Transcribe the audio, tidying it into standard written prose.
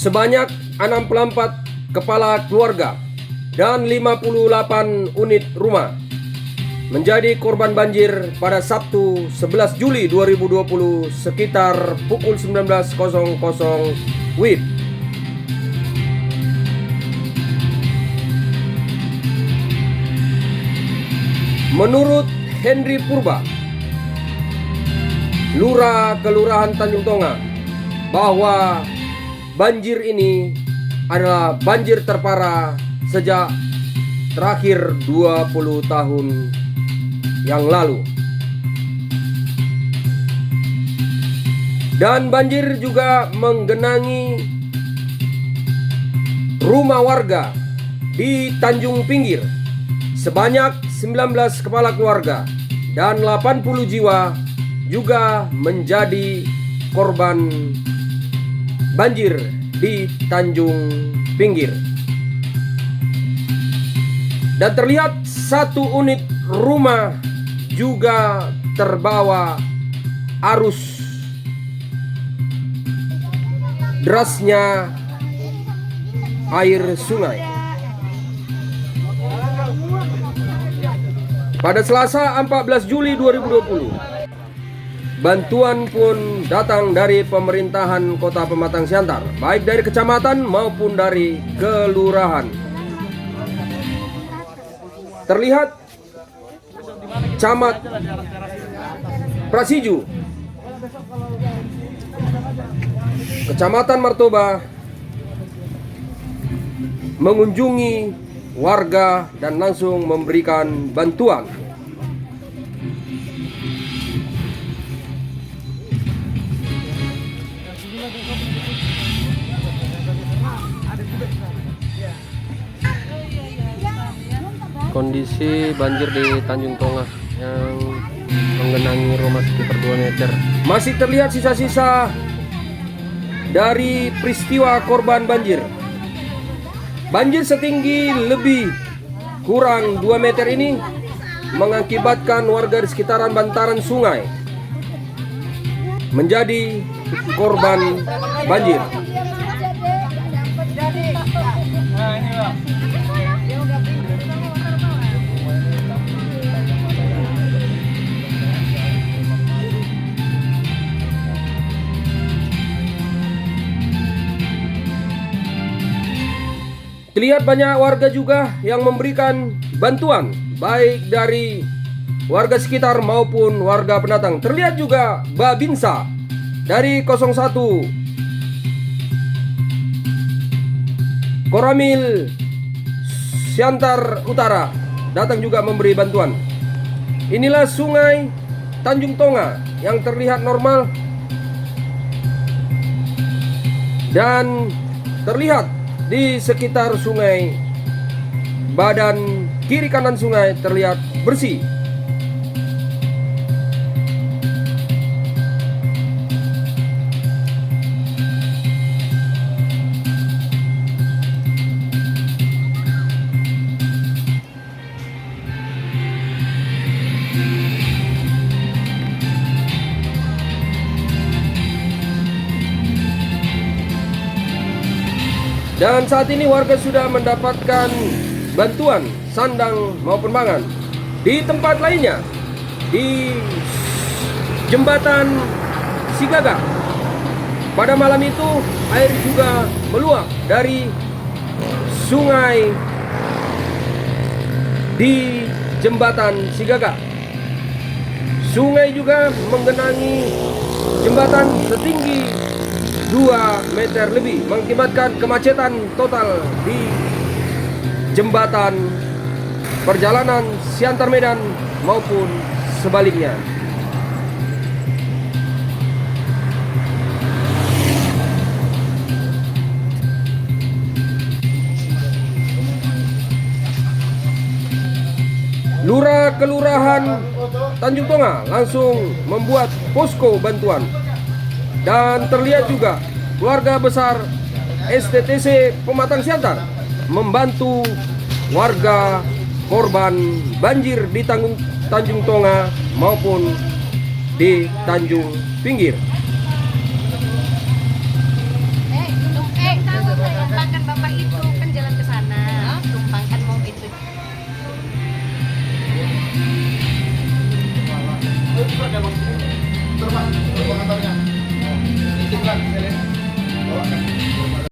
sebanyak 64 kepala keluarga dan 58 unit rumah menjadi korban banjir pada Sabtu 11 Juli 2020 sekitar pukul 19.00 WIB. Menurut Henry Purba, Lurah Kelurahan Tanjung Tonga, bahwa banjir ini adalah banjir terparah sejak terakhir 20 tahun yang lalu. Dan banjir juga menggenangi rumah warga di Tanjung Pinggir sebanyak 19 kepala keluarga dan 80 jiwa juga menjadi korban banjir di Tanjung Pinggir. Dan terlihat satu unit rumah juga terbawa arus derasnya air sungai. Pada Selasa 14 Juli 2020, bantuan pun datang dari pemerintahan Kota Pematang Siantar, baik dari kecamatan maupun dari kelurahan. Terlihat Camat Prasiju, Kecamatan Martoba, mengunjungi warga dan langsung memberikan bantuan. Kondisi banjir di Tanjung Tonga yang menggenangi rumah sekitar 2 meter. Masih terlihat sisa-sisa dari peristiwa korban banjir. Banjir setinggi lebih kurang 2 meter ini mengakibatkan warga di sekitaran bantaran sungai menjadi korban banjir. Terlihat banyak warga juga yang memberikan bantuan, baik dari warga sekitar maupun warga pendatang. Terlihat juga Babinsa dari 01 Koramil Siantar Utara datang juga memberi bantuan. Inilah sungai Tanjung Tonga yang terlihat normal dan terlihat di sekitar sungai, badan kiri kanan sungai terlihat bersih. Dan saat ini warga sudah mendapatkan bantuan sandang maupun pangan. Di tempat lainnya, di jembatan Sigaga, pada malam itu air juga meluap dari sungai di jembatan Sigaga. Sungai juga menggenangi jembatan setinggi 2 meter lebih, mengakibatkan kemacetan total di jembatan perjalanan Siantar Medan maupun sebaliknya. Lurah Kelurahan Tanjung Tonga langsung membuat posko bantuan. Dan terlihat juga keluarga besar STTC Pematang Siantar membantu warga korban banjir di Tanjung Tonga maupun di Tanjung Pinggir. Terus Pak, untuk pengantarnya. Titipkan, bawakan.